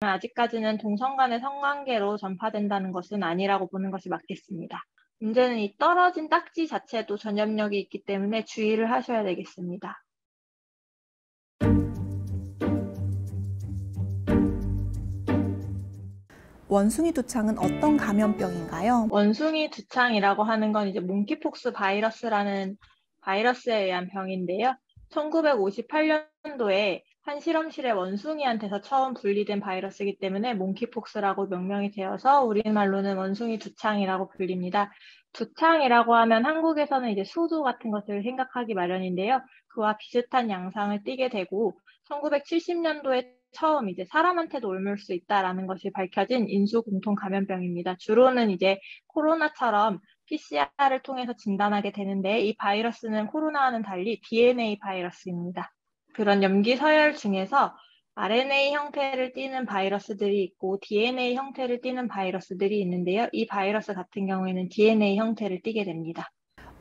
아직까지는 동성 간의 성관계로 전파된다는 것은 아니라고 보는 것이 맞겠습니다. 문제는 이 떨어진 딱지 자체도 전염력이 있기 때문에 주의를 하셔야 되겠습니다. 원숭이 두창은 어떤 감염병인가요? 원숭이 두창이라고 하는 건 이제 몽키폭스 바이러스라는 바이러스에 의한 병인데요. 1958년도에 한 실험실에 원숭이한테서 처음 분리된 바이러스이기 때문에 몽키폭스라고 명명이 되어서 우리말로는 원숭이 두창이라고 불립니다. 두창이라고 하면 한국에서는 이제 수두 같은 것을 생각하기 마련인데요. 그와 비슷한 양상을 띠게 되고 1970년도에 처음 이제 사람한테도 옮을 수 있다라는 것이 밝혀진 인수공통 감염병입니다. 주로는 이제 코로나처럼 PCR을 통해서 진단하게 되는데 이 바이러스는 코로나와는 달리 DNA 바이러스입니다. 그런 염기 서열 중에서 RNA 형태를 띠는 바이러스들이 있고 DNA 형태를 띠는 바이러스들이 있는데요. 이 바이러스 같은 경우에는 DNA 형태를 띠게 됩니다.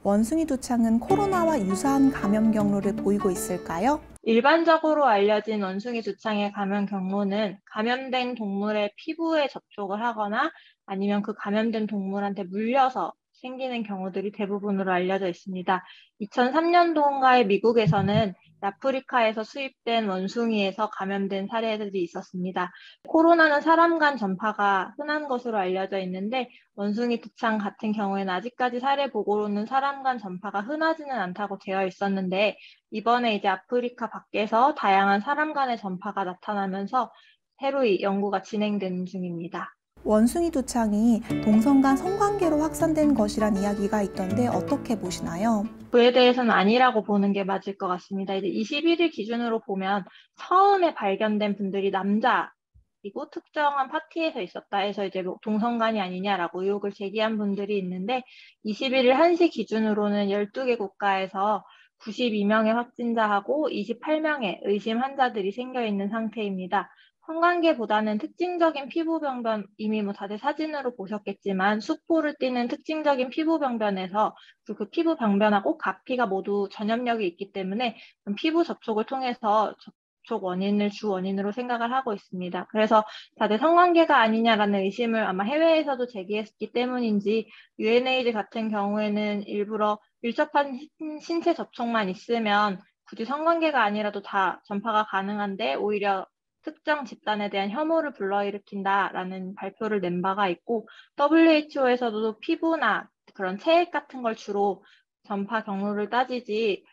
원숭이 두창은 코로나와 유사한 감염 경로를 보이고 있을까요? 일반적으로 알려진 원숭이 두창의 감염 경로는 감염된 동물의 피부에 접촉을 하거나 아니면 그 감염된 동물한테 물려서 생기는 경우들이 대부분으로 알려져 있습니다. 2003년도인가에 미국에서는 아프리카에서 수입된 원숭이에서 감염된 사례들이 있었습니다. 코로나는 사람 간 전파가 흔한 것으로 알려져 있는데 원숭이 두창 같은 경우에는 아직까지 사례 보고로는 사람 간 전파가 흔하지는 않다고 되어 있었는데 이번에 이제 아프리카 밖에서 다양한 사람 간의 전파가 나타나면서 새로이 연구가 진행되는 중입니다. 원숭이 두창이 동성 간 성관계로 확산된 것이란 이야기가 있던데 어떻게 보시나요? 그에 대해서는 아니라고 보는 게 맞을 것 같습니다. 이제 21일 기준으로 보면 처음에 발견된 분들이 남자이고 특정한 파티에서 있었다 해서 이제 동성간이 아니냐라고 의혹을 제기한 분들이 있는데 21일 1시 기준으로는 12개 국가에서 92명의 확진자하고 28명의 의심 환자들이 생겨 있는 상태입니다. 성관계보다는 특징적인 피부병변, 이미 다들 사진으로 보셨겠지만 수포를 띠는 특징적인 피부병변에서 그 피부 병변하고 가피가 모두 전염력이 있기 때문에 피부 접촉을 통해서 접촉 원인을 주 원인으로 생각을 하고 있습니다. 그래서 다들 성관계가 아니냐라는 의심을 아마 해외에서도 제기했기 때문인지 UNAIDS 같은 경우에는 일부러 밀접한 신체 접촉만 있으면 굳이 성관계가 아니라도 다 전파가 가능한데 오히려 특정 집단에 대한 혐오를 불러일으킨다라는 발표를 낸 바가 있고 WHO에서도 피부나 그런 체액 같은 걸 주로 전파 경로를 따지지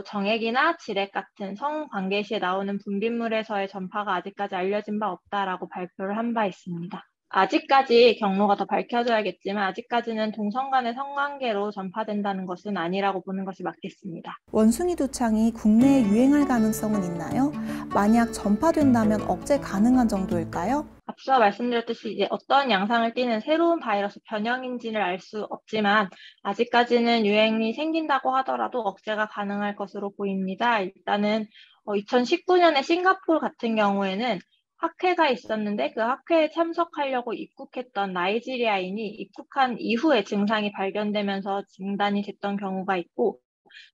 정액이나 질액 같은 성관계 시에 나오는 분비물에서의 전파가 아직까지 알려진 바 없다라고 발표를 한 바 있습니다. 아직까지 경로가 더 밝혀져야겠지만 아직까지는 동성 간의 성관계로 전파된다는 것은 아니라고 보는 것이 맞겠습니다. 원숭이 두창이 국내에 유행할 가능성은 있나요? 만약 전파된다면 억제 가능한 정도일까요? 앞서 말씀드렸듯이 이제 어떤 양상을 띠는 새로운 바이러스 변형인지를 알 수 없지만 아직까지는 유행이 생긴다고 하더라도 억제가 가능할 것으로 보입니다. 일단은 2019년에 싱가포르 같은 경우에는 학회가 있었는데 그 학회에 참석하려고 입국했던 나이지리아인이 입국한 이후에 증상이 발견되면서 중단이 됐던 경우가 있고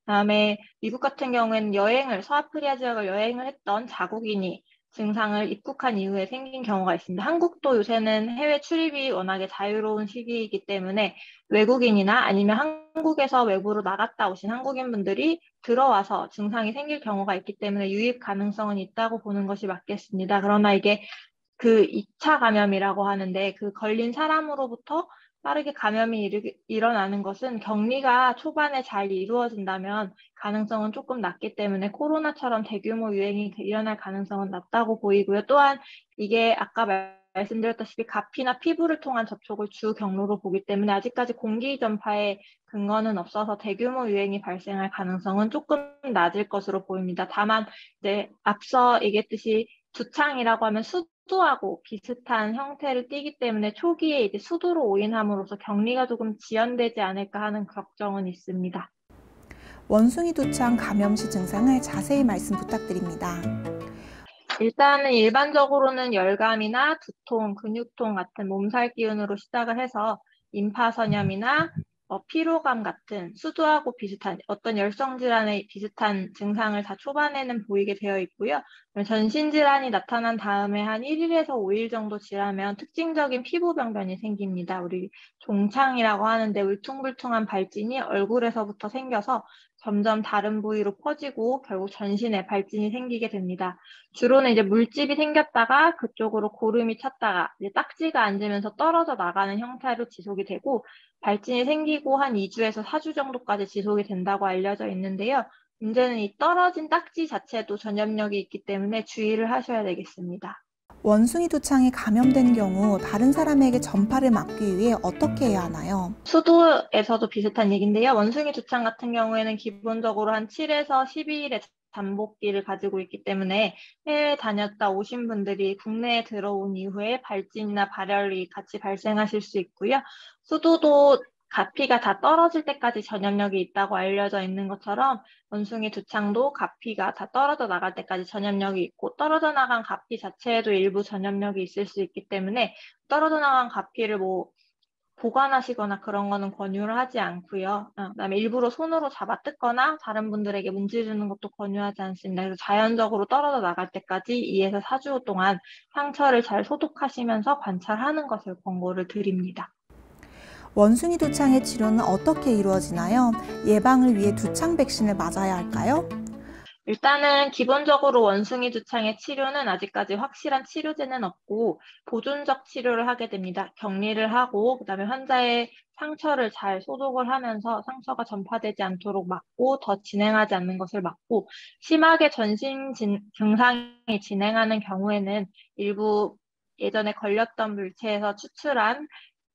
그다음에 미국 같은 경우에는 서아프리아 지역을 여행을 했던 자국인이 증상을 입국한 이후에 생긴 경우가 있습니다. 한국도 요새는 해외 출입이 워낙에 자유로운 시기이기 때문에 외국인이나 아니면 한국에서 외부로 나갔다 오신 한국인분들이 들어와서 증상이 생길 경우가 있기 때문에 유입 가능성은 있다고 보는 것이 맞겠습니다. 그러나 이게 그 2차 감염이라고 하는데 그 걸린 사람으로부터 빠르게 감염이 일어나는 것은 격리가 초반에 잘 이루어진다면 가능성은 조금 낮기 때문에 코로나처럼 대규모 유행이 일어날 가능성은 낮다고 보이고요. 또한 이게 아까 말씀드렸다시피 가피나 피부를 통한 접촉을 주 경로로 보기 때문에 아직까지 공기 전파에 근거는 없어서 대규모 유행이 발생할 가능성은 조금 낮을 것으로 보입니다. 다만 이제 앞서 얘기했듯이 두창이라고 하면 수두하고 비슷한 형태를 띠기 때문에 초기에 이제 수두로 오인함으로써 격리가 조금 지연되지 않을까 하는 걱정은 있습니다. 원숭이 두창 감염 시 증상을 자세히 말씀 부탁드립니다. 일단은 일반적으로는 열감이나 두통, 근육통 같은 몸살 기운으로 시작을 해서 임파선염이나 피로감 같은 수두하고 비슷한 어떤 열성 질환의 비슷한 증상을 다 초반에는 보이게 되어 있고요. 전신 질환이 나타난 다음에 한 1일에서 5일 정도 지나면 특징적인 피부 병변이 생깁니다. 우리 종창이라고 하는데 울퉁불퉁한 발진이 얼굴에서부터 생겨서 점점 다른 부위로 퍼지고 결국 전신에 발진이 생기게 됩니다. 주로는 이제 물집이 생겼다가 그쪽으로 고름이 찼다가 이제 딱지가 앉으면서 떨어져 나가는 형태로 지속이 되고 발진이 생기고 한 2주에서 4주 정도까지 지속이 된다고 알려져 있는데요. 문제는 이 떨어진 딱지 자체도 전염력이 있기 때문에 주의를 하셔야 되겠습니다. 원숭이 두창에 감염된 경우 다른 사람에게 전파를 막기 위해 어떻게 해야 하나요? 수도에서도 비슷한 얘기인데요. 원숭이 두창 같은 경우에는 기본적으로 한 7에서 12일의 잠복기를 가지고 있기 때문에 해외에 다녔다 오신 분들이 국내에 들어온 이후에 발진이나 발열이 같이 발생하실 수 있고요. 수도도 가피가 다 떨어질 때까지 전염력이 있다고 알려져 있는 것처럼 원숭이 두창도 가피가 다 떨어져 나갈 때까지 전염력이 있고 떨어져 나간 가피 자체에도 일부 전염력이 있을 수 있기 때문에 떨어져 나간 가피를 보관하시거나 그런 거는 권유를 하지 않고요. 그다음에 일부러 손으로 잡아 뜯거나 다른 분들에게 문지르는 것도 권유하지 않습니다. 그래서 자연적으로 떨어져 나갈 때까지 2에서 4주 동안 상처를 잘 소독하시면서 관찰하는 것을 권고를 드립니다. 원숭이 두창의 치료는 어떻게 이루어지나요? 예방을 위해 두창 백신을 맞아야 할까요? 일단은 기본적으로 원숭이 두창의 치료는 아직까지 확실한 치료제는 없고 보존적 치료를 하게 됩니다. 격리를 하고 그다음에 환자의 상처를 잘 소독을 하면서 상처가 전파되지 않도록 막고 더 진행하지 않는 것을 막고 심하게 증상이 진행하는 경우에는 일부 예전에 걸렸던 물체에서 추출한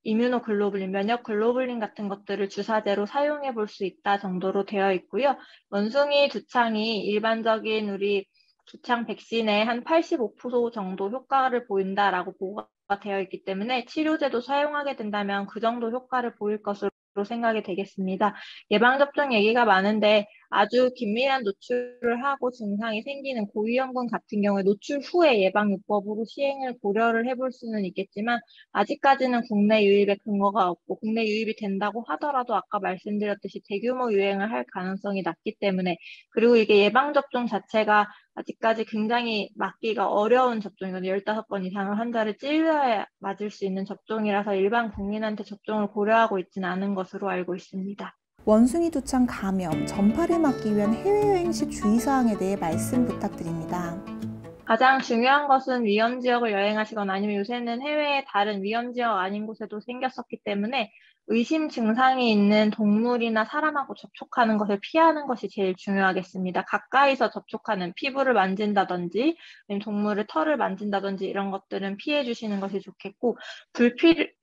이뮤노글로불린, 면역글로불린 같은 것들을 주사제로 사용해 볼 수 있다 정도로 되어 있고요. 원숭이 두창이 일반적인 우리 두창 백신의 한 85% 정도 효과를 보인다라고 보고가 되어 있기 때문에 치료제도 사용하게 된다면 그 정도 효과를 보일 것으로 생각이 되겠습니다. 예방접종 얘기가 많은데 아주 긴밀한 노출을 하고 증상이 생기는 고위험군 같은 경우에 노출 후에 예방요법으로 시행을 고려를 해볼 수는 있겠지만 아직까지는 국내 유입에 근거가 없고 국내 유입이 된다고 하더라도 아까 말씀드렸듯이 대규모 유행을 할 가능성이 낮기 때문에 그리고 이게 예방접종 자체가 아직까지 굉장히 맞기가 어려운 접종이거든요. 15번 이상을 환자를 찔러야 맞을 수 있는 접종이라서 일반 국민한테 접종을 고려하고 있지는 않은 것으로 알고 있습니다. 원숭이 두창 감염, 전파를 막기 위한 해외여행 시 주의사항에 대해 말씀 부탁드립니다. 가장 중요한 것은 위험 지역을 여행하시거나 아니면 요새는 해외에 다른 위험 지역 아닌 곳에도 생겼었기 때문에 의심 증상이 있는 동물이나 사람하고 접촉하는 것을 피하는 것이 제일 중요하겠습니다. 가까이서 접촉하는 피부를 만진다든지 아니면 동물의 털을 만진다든지 이런 것들은 피해 주시는 것이 좋겠고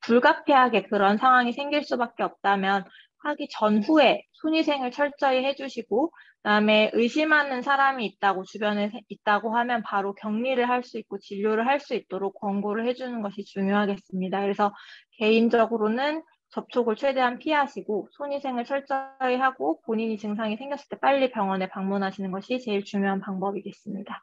불가피하게 그런 상황이 생길 수밖에 없다면 하기 전후에 손위생을 철저히 해주시고 그다음에 의심하는 사람이 있다고 주변에 있다고 하면 바로 격리를 할 수 있고 진료를 할 수 있도록 권고를 해주는 것이 중요하겠습니다. 그래서 개인적으로는 접촉을 최대한 피하시고 손위생을 철저히 하고 본인이 증상이 생겼을 때 빨리 병원에 방문하시는 것이 제일 중요한 방법이겠습니다.